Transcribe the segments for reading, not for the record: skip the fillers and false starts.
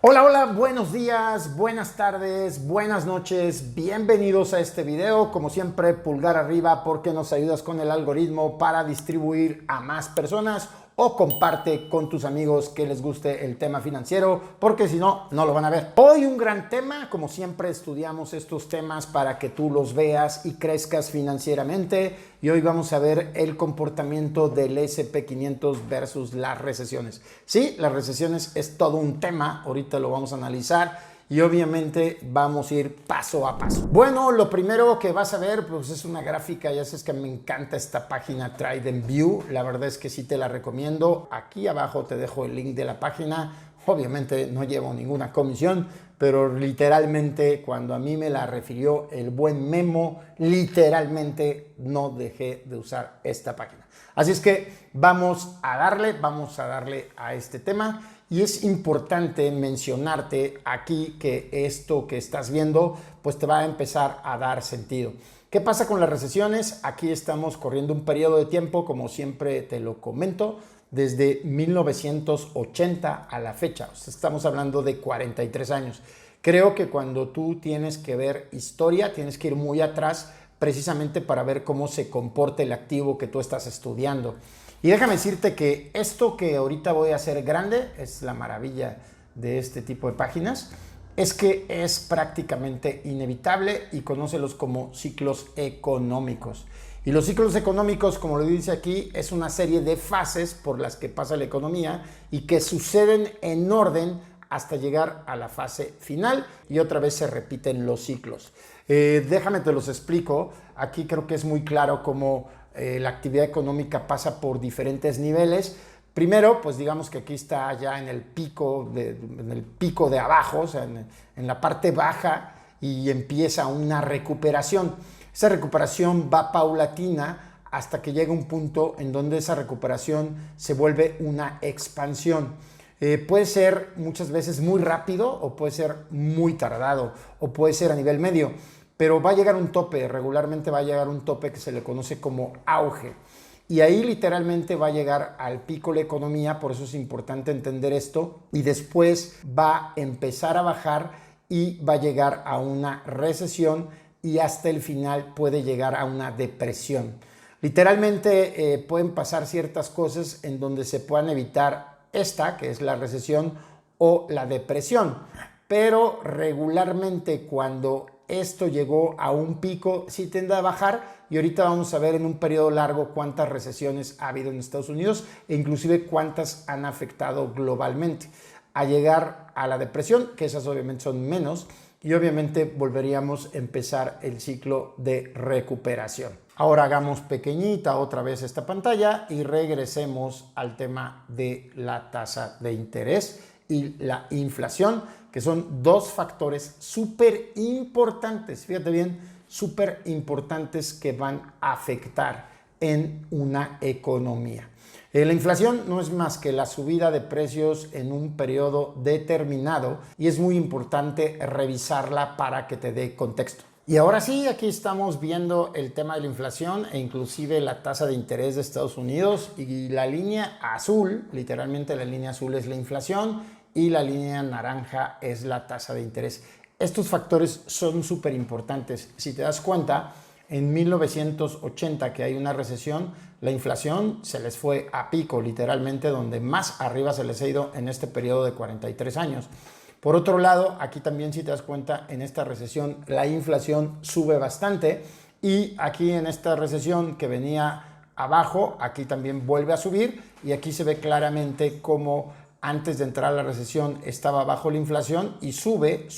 Hola, hola, buenos días, buenas tardes, buenas noches, bienvenidos a este video. Como siempre, pulgar arriba porque nos ayudas con el algoritmo para distribuir a más personas, o comparte con tus amigos que les guste el tema financiero, porque si no, no lo van a ver. Hoy un gran tema, como siempre estudiamos estos temas para que tú los veas y crezcas financieramente, y hoy vamos a ver el comportamiento del S&P 500 versus las recesiones. Sí, las recesiones es todo un tema, ahorita lo vamos a analizar. Y obviamente vamos a ir paso a paso. Bueno, lo primero que vas a ver pues es una gráfica. Ya sabes que me encanta esta página TradingView. La verdad es que sí te la recomiendo. Aquí abajo te dejo el link de la página. Obviamente no llevo ninguna comisión, pero literalmente cuando a mí me la refirió el buen Memo, literalmente no dejé de usar esta página. Así es que vamos a darle a este tema. Y es importante mencionarte aquí que esto que estás viendo pues te va a empezar a dar sentido. ¿Qué pasa con las recesiones? Aquí estamos corriendo un periodo de tiempo, como siempre te lo comento, desde 1980 a la fecha. O sea, estamos hablando de 43 años. Creo que cuando tú tienes que ver historia, tienes que ir muy atrás precisamente para ver cómo se comporta el activo que tú estás estudiando. Y déjame decirte que esto que ahorita voy a hacer grande, es la maravilla de este tipo de páginas, es que es prácticamente inevitable y conócelos como ciclos económicos. Y los ciclos económicos, como lo dice aquí, es una serie de fases por las que pasa la economía y que suceden en orden hasta llegar a la fase final y otra vez se repiten los ciclos. Déjame te los explico. Aquí creo que es muy claro cómo la actividad económica pasa por diferentes niveles. Primero, pues digamos que aquí está ya en el pico de abajo, o sea, en la parte baja, y empieza una recuperación. Esa recuperación va paulatina hasta que llega un punto en donde esa recuperación se vuelve una expansión. Puede ser muchas veces muy rápido o puede ser muy tardado o puede ser a nivel medio, pero va a llegar un tope, regularmente va a llegar un tope que se le conoce como auge. Y ahí literalmente va a llegar al pico la economía, por eso es importante entender esto, y después va a empezar a bajar y va a llegar a una recesión y hasta el final puede llegar a una depresión. Literalmente pueden pasar ciertas cosas en donde se puedan evitar esta, que es la recesión o la depresión, pero regularmente cuando esto llegó a un pico sí tiende a bajar, y ahorita vamos a ver en un periodo largo cuántas recesiones ha habido en Estados Unidos e inclusive cuántas han afectado globalmente, a llegar a la depresión, que esas obviamente son menos, y obviamente volveríamos a empezar el ciclo de recuperación. Ahora hagamos pequeñita otra vez esta pantalla y regresemos al tema de la tasa de interés y la inflación, que son dos factores súper importantes, fíjate bien, súper importantes que van a afectar en una economía. La inflación no es más que la subida de precios en un periodo determinado y es muy importante revisarla para que te dé contexto. Y ahora sí, aquí estamos viendo el tema de la inflación e inclusive la tasa de interés de Estados Unidos, y la línea azul, literalmente la línea azul es la inflación y la línea naranja es la tasa de interés. Estos factores son súper importantes. Si te das cuenta, en 1980 que hay una recesión, la inflación se les fue a pico, literalmente donde más arriba se les ha ido en este periodo de 43 años. Por otro lado, aquí también si te das cuenta, en esta recesión la inflación sube bastante, y aquí en esta recesión que venía abajo, aquí también vuelve a subir, y aquí se ve claramente cómo antes de entrar a la recesión estaba bajo la inflación y sube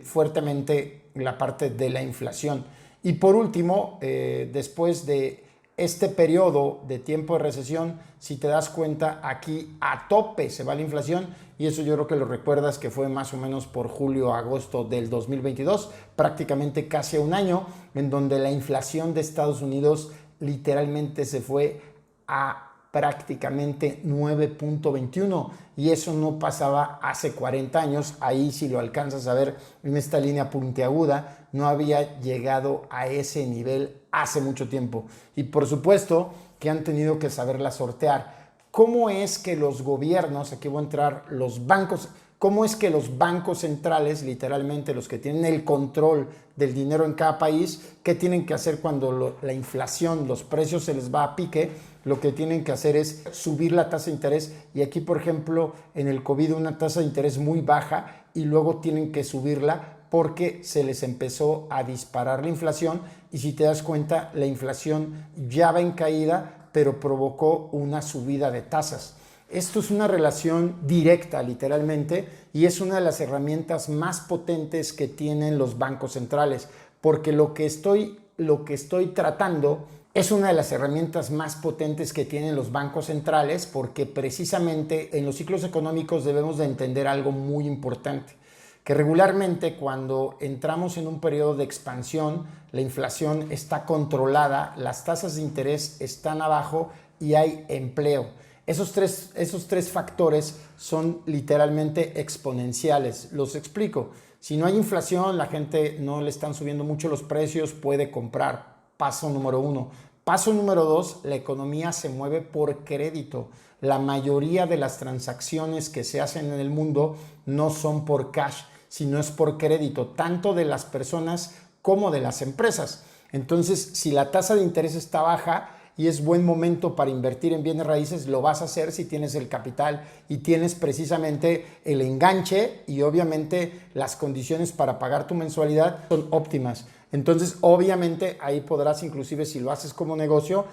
fuertemente la parte de la inflación. Y por último, después de este periodo de tiempo de recesión, si te das cuenta, aquí a tope se va la inflación, y eso yo creo que lo recuerdas que fue más o menos por julio, agosto del 2022, prácticamente casi un año, en donde la inflación de Estados Unidos literalmente se fue a prácticamente 9.21, y eso no pasaba hace 40 años. Ahí si lo alcanzas a ver en esta línea puntiaguda, no había llegado a ese nivel hace mucho tiempo, y por supuesto que han tenido que saberla sortear. ¿Cómo es que los gobiernos, aquí voy a entrar, los bancos, cómo es que los bancos centrales, literalmente los que tienen el control del dinero en cada país, qué tienen que hacer cuando la inflación, los precios se les va a pique. Lo que tienen que hacer es subir la tasa de interés, y aquí, por ejemplo, en el COVID una tasa de interés muy baja y luego tienen que subirla porque se les empezó a disparar la inflación, y si te das cuenta, la inflación ya va en caída, pero provocó una subida de tasas. Esto es una relación directa, literalmente, y es una de las herramientas más potentes que tienen los bancos centrales, porque lo que estoy tratando es una de las herramientas más potentes que tienen los bancos centrales, porque precisamente en los ciclos económicos debemos de entender algo muy importante, que regularmente cuando entramos en un periodo de expansión, la inflación está controlada, las tasas de interés están abajo y hay empleo. Esos tres factores son literalmente exponenciales. Los explico. Si no hay inflación, la gente no le están subiendo mucho los precios, puede comprar. Paso número 1. Paso número 2, la economía se mueve por crédito. La mayoría de las transacciones que se hacen en el mundo no son por cash, sino es por crédito, tanto de las personas como de las empresas. Entonces, si la tasa de interés está baja y es buen momento para invertir en bienes raíces, lo vas a hacer si tienes el capital y tienes precisamente el enganche, y obviamente las condiciones para pagar tu mensualidad son óptimas. Entonces, obviamente, ahí podrás, inclusive si lo haces como negocio,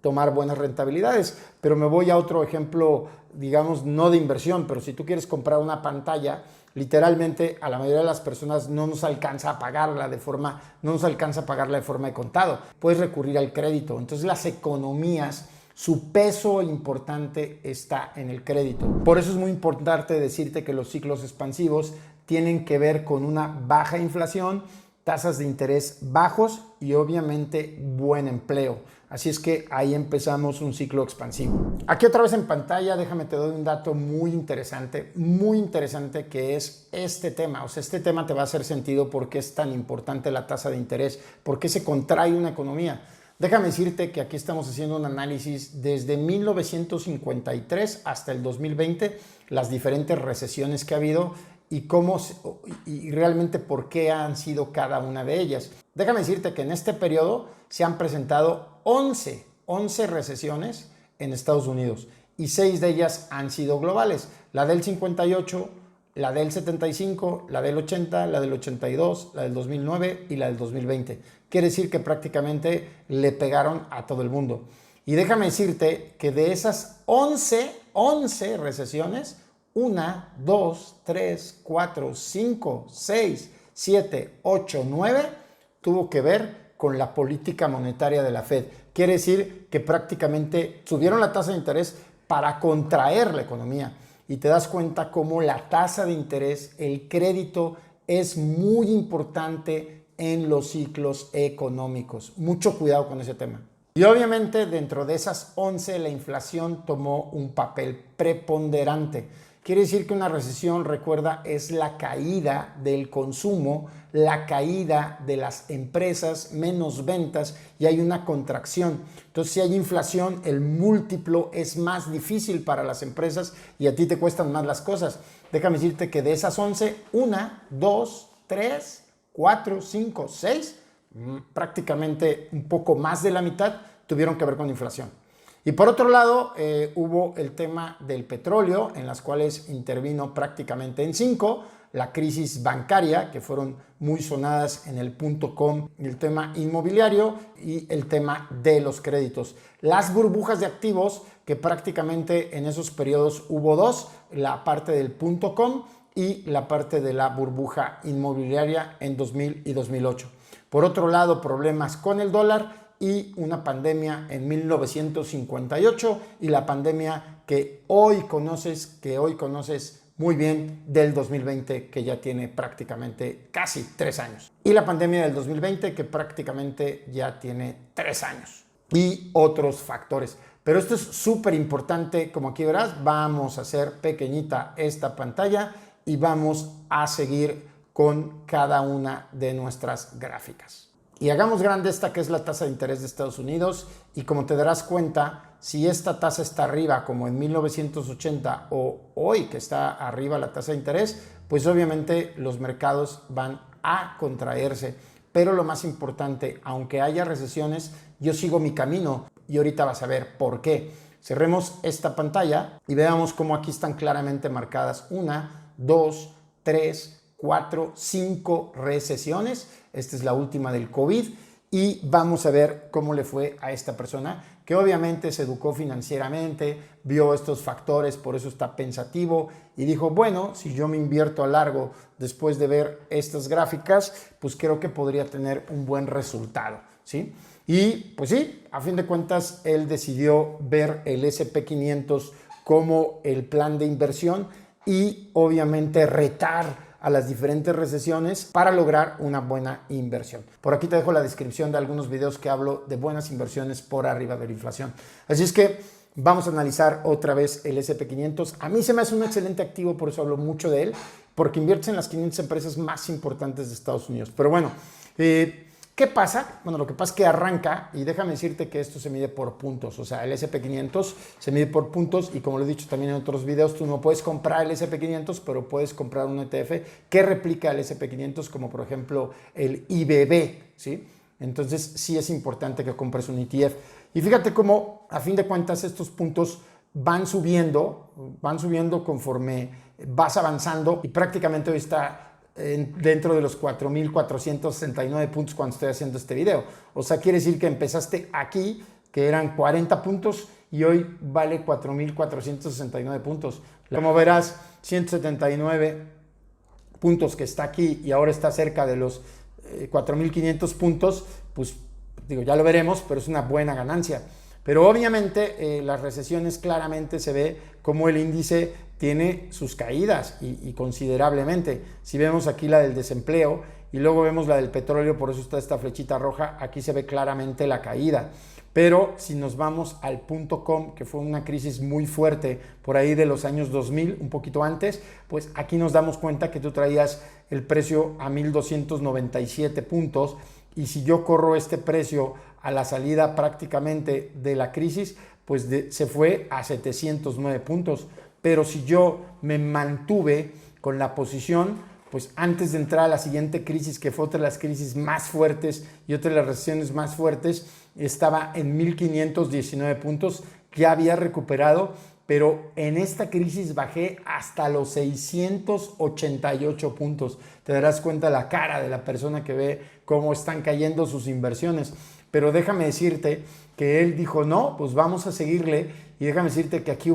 tomar buenas rentabilidades. Pero me voy a otro ejemplo, digamos, no de inversión, pero si tú quieres comprar una pantalla, literalmente a la mayoría de las personas no nos alcanza a pagarla de forma de contado. Puedes recurrir al crédito. Entonces, las economías, su peso importante está en el crédito. Por eso es muy importante decirte que los ciclos expansivos tienen que ver con una baja inflación, tasas de interés bajos y obviamente buen empleo. Así es que ahí empezamos un ciclo expansivo. Aquí otra vez en pantalla, déjame te doy un dato muy interesante, que es este tema. O sea, este tema te va a hacer sentido porque es tan importante la tasa de interés, porque se contrae una economía. Déjame decirte que aquí estamos haciendo un análisis desde 1953 hasta el 2020, las diferentes recesiones que ha habido y realmente por qué han sido cada una de ellas. Déjame decirte que en este periodo se han presentado 11 recesiones en Estados Unidos, y 6 de ellas han sido globales. La del 58, la del 75, la del 80, la del 82, la del 2009 y la del 2020. Quiere decir que prácticamente le pegaron a todo el mundo. Y déjame decirte que de esas 11 recesiones, 1, 2, 3, 4, 5, 6, 7, 8, 9 tuvo que ver con la política monetaria de la Fed. Quiere decir que prácticamente subieron la tasa de interés para contraer la economía. Y te das cuenta cómo la tasa de interés, el crédito, es muy importante en los ciclos económicos. Mucho cuidado con ese tema. Y obviamente dentro de esas 11 la inflación tomó un papel preponderante. Quiere decir que una recesión, recuerda, es la caída del consumo, la caída de las empresas, menos ventas, y hay una contracción. Entonces, si hay inflación, el múltiplo es más difícil para las empresas y a ti te cuestan más las cosas. Déjame decirte que de esas 11, 1, 2, 3, 4, 5, 6, prácticamente un poco más de la mitad tuvieron que ver con inflación. Y por otro lado, hubo el tema del petróleo, en las cuales intervino prácticamente en 5, la crisis bancaria, que fueron muy sonadas en el .com, el tema inmobiliario y el tema de los créditos. Las burbujas de activos, que prácticamente en esos periodos hubo 2, la parte del .com y la parte de la burbuja inmobiliaria en 2000 y 2008. Por otro lado, problemas con el dólar y una pandemia en 1958 y la pandemia que hoy conoces muy bien del 2020, que ya tiene prácticamente casi 3 años. Y la pandemia del 2020 que prácticamente ya tiene 3 años. Y otros factores. Pero esto es súper importante, como aquí verás. Vamos a hacer pequeñita esta pantalla y vamos a seguir con cada una de nuestras gráficas. y hagamos grande esta que es la tasa de interés de Estados Unidos, y como te darás cuenta, si esta tasa está arriba como en 1980 o hoy que está arriba la tasa de interés, pues obviamente los mercados van a contraerse. Pero lo más importante, aunque haya recesiones, yo sigo mi camino y ahorita vas a ver por qué. Cerremos esta pantalla y veamos cómo aquí están claramente marcadas 1, 2, 3, 4, 5 recesiones. Esta es la última del COVID y vamos a ver cómo le fue a esta persona que obviamente se educó financieramente, vio estos factores, por eso está pensativo y dijo, bueno, si yo me invierto a largo después de ver estas gráficas, pues creo que podría tener un buen resultado, ¿sí? Y pues sí, a fin de cuentas, él decidió ver el S&P 500 como el plan de inversión y obviamente retar a las diferentes recesiones para lograr una buena inversión. Por aquí te dejo la descripción de algunos videos que hablo de buenas inversiones por arriba de la inflación. Así es que vamos a analizar otra vez el S&P 500. A mí se me hace un excelente activo, por eso hablo mucho de él, porque invierte en las 500 empresas más importantes de Estados Unidos. Pero bueno, ¿qué pasa? Bueno, lo que pasa es que arranca, y déjame decirte que esto se mide por puntos, o sea, el S&P 500 se mide por puntos y como lo he dicho también en otros videos, tú no puedes comprar el S&P 500, pero puedes comprar un ETF que replica el S&P 500, como por ejemplo el IBB, ¿sí? Entonces sí es importante que compres un ETF. Y fíjate cómo, a fin de cuentas, estos puntos van subiendo conforme vas avanzando y prácticamente hoy está dentro de los 4,469 puntos cuando estoy haciendo este video. O sea, quiere decir que empezaste aquí, que eran 40 puntos, y hoy vale 4,469 puntos. Como verás, 179 puntos que está aquí y ahora está cerca de los 4,500 puntos, pues digo, ya lo veremos, pero es una buena ganancia. Pero obviamente las recesiones claramente se ve como el índice tiene sus caídas y considerablemente. Si vemos aquí la del desempleo y luego vemos la del petróleo, por eso está esta flechita roja, aquí se ve claramente la caída. Pero si nos vamos al .com, que fue una crisis muy fuerte por ahí de los años 2000, un poquito antes, pues aquí nos damos cuenta que tú traías el precio a 1,297 puntos y si yo corro este precio a la salida prácticamente de la crisis, pues se fue a 709 puntos. Pero si yo me mantuve con la posición, pues antes de entrar a la siguiente crisis, que fue otra de las crisis más fuertes y otra de las recesiones más fuertes, estaba en 1,519 puntos, ya había recuperado, pero en esta crisis bajé hasta los 688 puntos. Te darás cuenta la cara de la persona que ve cómo están cayendo sus inversiones. Pero déjame decirte que él dijo, no, pues vamos a seguirle. Y déjame decirte que aquí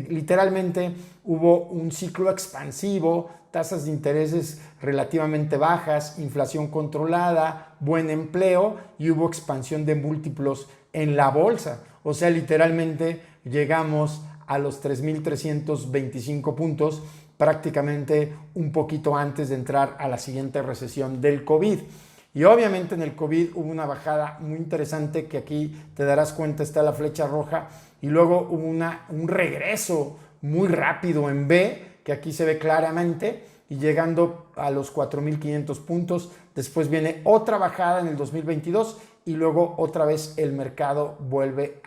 literalmente hubo un ciclo expansivo, tasas de intereses relativamente bajas, inflación controlada, buen empleo y hubo expansión de múltiplos en la bolsa. O sea, literalmente llegamos a los 3,325 puntos prácticamente un poquito antes de entrar a la siguiente recesión del COVID. Y obviamente en el COVID hubo una bajada muy interesante que aquí te darás cuenta, está la flecha roja, y luego hubo un regreso muy rápido en B, que aquí se ve claramente, y llegando a los 4,500 puntos. Después viene otra bajada en el 2022 y luego otra vez el mercado vuelve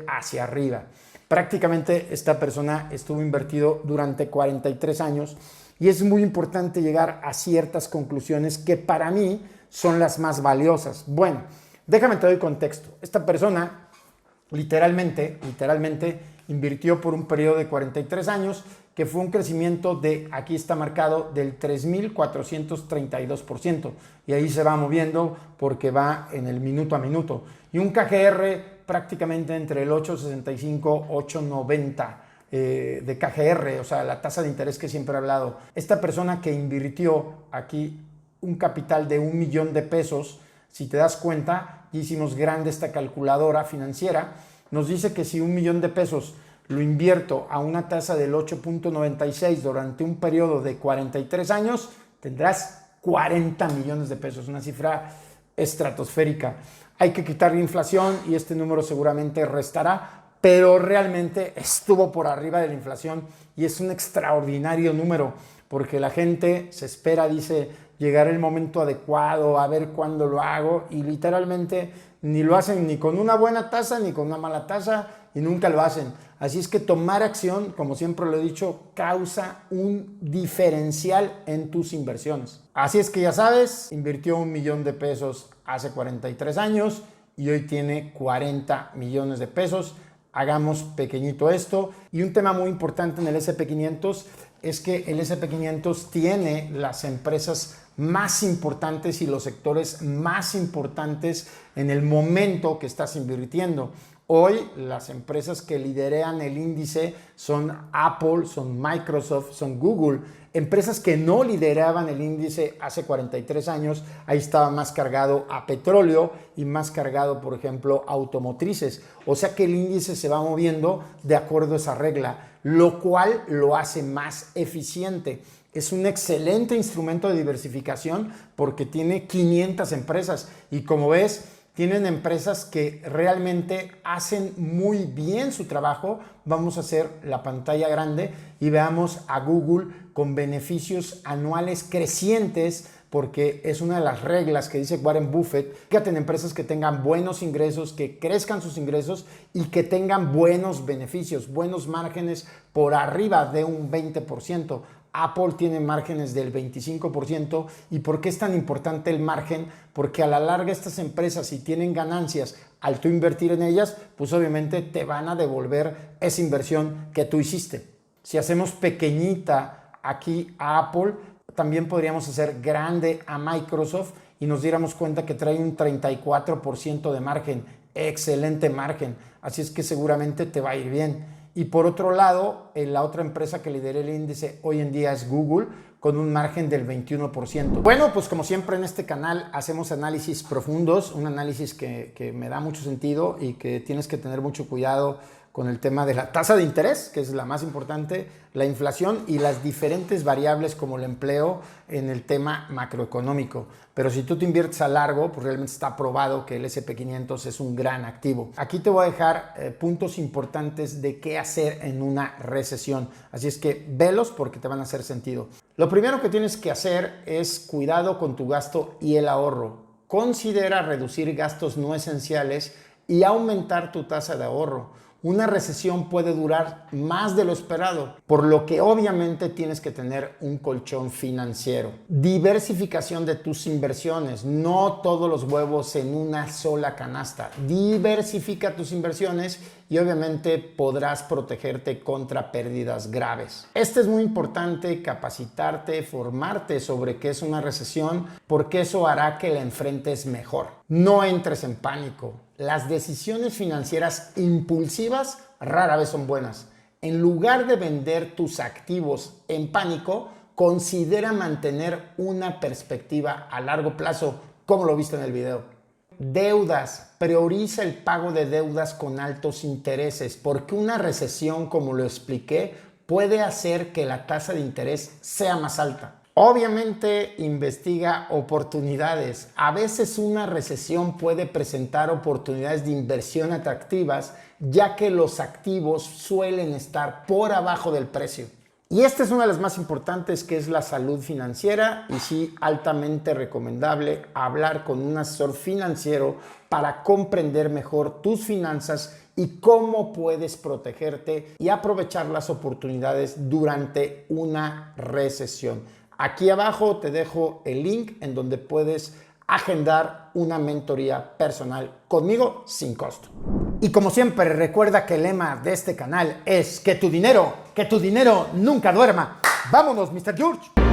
hacia arriba. Prácticamente esta persona estuvo invertido durante 43 años y es muy importante llegar a ciertas conclusiones que para mí son las más valiosas. Bueno, déjame te doy contexto. Esta persona literalmente invirtió por un periodo de 43 años, que fue un crecimiento de, aquí está marcado, del 3,432%. Y ahí se va moviendo porque va en el minuto a minuto. Y un KGR prácticamente entre el 8,65, 8,90 de KGR, o sea, la tasa de interés que siempre he hablado. Esta persona que invirtió aquí un capital de 1 millón de pesos, si te das cuenta, hicimos grande esta calculadora financiera, nos dice que si 1 millón de pesos lo invierto a una tasa del 8,96 durante un periodo de 43 años, tendrás 40 millones de pesos, una cifra estratosférica. Hay que quitar la inflación y este número seguramente restará, pero realmente estuvo por arriba de la inflación y es un extraordinario número porque la gente se espera, dice, llegará el momento adecuado, a ver cuándo lo hago, y literalmente ni lo hacen ni con una buena tasa ni con una mala tasa y nunca lo hacen. Así es que tomar acción, como siempre lo he dicho, causa un diferencial en tus inversiones. Así es que ya sabes, invirtió $1 millón hace 43 años y hoy tiene 40 millones de pesos. Hagamos pequeñito esto. Y un tema muy importante en el S&P 500 es que el S&P 500 tiene las empresas más importantes y los sectores más importantes en el momento que estás invirtiendo. Hoy las empresas que lideran el índice son Apple, son Microsoft, son Google. Empresas que no lideraban el índice hace 43 años, ahí estaba más cargado a petróleo y más cargado, por ejemplo, a automotrices. O sea que el índice se va moviendo de acuerdo a esa regla, lo cual lo hace más eficiente. Es un excelente instrumento de diversificación porque tiene 500 empresas y como ves, tienen empresas que realmente hacen muy bien su trabajo. Vamos a hacer la pantalla grande y veamos a Google con beneficios anuales crecientes, porque es una de las reglas que dice Warren Buffett. Fíjate en empresas que tengan buenos ingresos, que crezcan sus ingresos y que tengan buenos beneficios, buenos márgenes por arriba de un 20%. Apple tiene márgenes del 25%. ¿Y por qué es tan importante el margen? Porque a la larga estas empresas, si tienen ganancias al tú invertir en ellas, pues obviamente te van a devolver esa inversión que tú hiciste. Si hacemos pequeñita aquí a Apple, también podríamos hacer grande a Microsoft y nos diéramos cuenta que trae un 34% de margen. Excelente margen. Así es que seguramente te va a ir bien. Y por otro lado, la otra empresa que lidera el índice hoy en día es Google, con un margen del 21%. Bueno, pues como siempre en este canal hacemos análisis profundos, un análisis que me da mucho sentido y que tienes que tener mucho cuidado con el tema de la tasa de interés, que es la más importante, la inflación y las diferentes variables como el empleo en el tema macroeconómico. Pero si tú te inviertes a largo, pues realmente está probado que el S&P 500 es un gran activo. Aquí te voy a dejar puntos importantes de qué hacer en una recesión. Así es que velos porque te van a hacer sentido. Lo primero que tienes que hacer es cuidado con tu gasto y el ahorro. Considera reducir gastos no esenciales y aumentar tu tasa de ahorro. Una recesión puede durar más de lo esperado, por lo que obviamente tienes que tener un colchón financiero. Diversificación de tus inversiones, no todos los huevos en una sola canasta. Diversifica tus inversiones y obviamente podrás protegerte contra pérdidas graves. Es muy importante capacitarte, formarte sobre qué es una recesión, porque eso hará que la enfrentes mejor. No entres en pánico. Las decisiones financieras impulsivas rara vez son buenas. En lugar de vender tus activos en pánico, considera mantener una perspectiva a largo plazo, como lo viste en el video. Deudas. Prioriza el pago de deudas con altos intereses, porque una recesión, como lo expliqué, puede hacer que la tasa de interés sea más alta. Obviamente investiga oportunidades. A veces una recesión puede presentar oportunidades de inversión atractivas, ya que los activos suelen estar por abajo del precio. Y esta es una de las más importantes, que es la salud financiera, y sí, altamente recomendable hablar con un asesor financiero para comprender mejor tus finanzas y cómo puedes protegerte y aprovechar las oportunidades durante una recesión. Aquí abajo te dejo el link en donde puedes agendar una mentoría personal conmigo sin costo. Y como siempre, recuerda que el lema de este canal es que tu dinero nunca duerma. ¡Vámonos, Mr. George!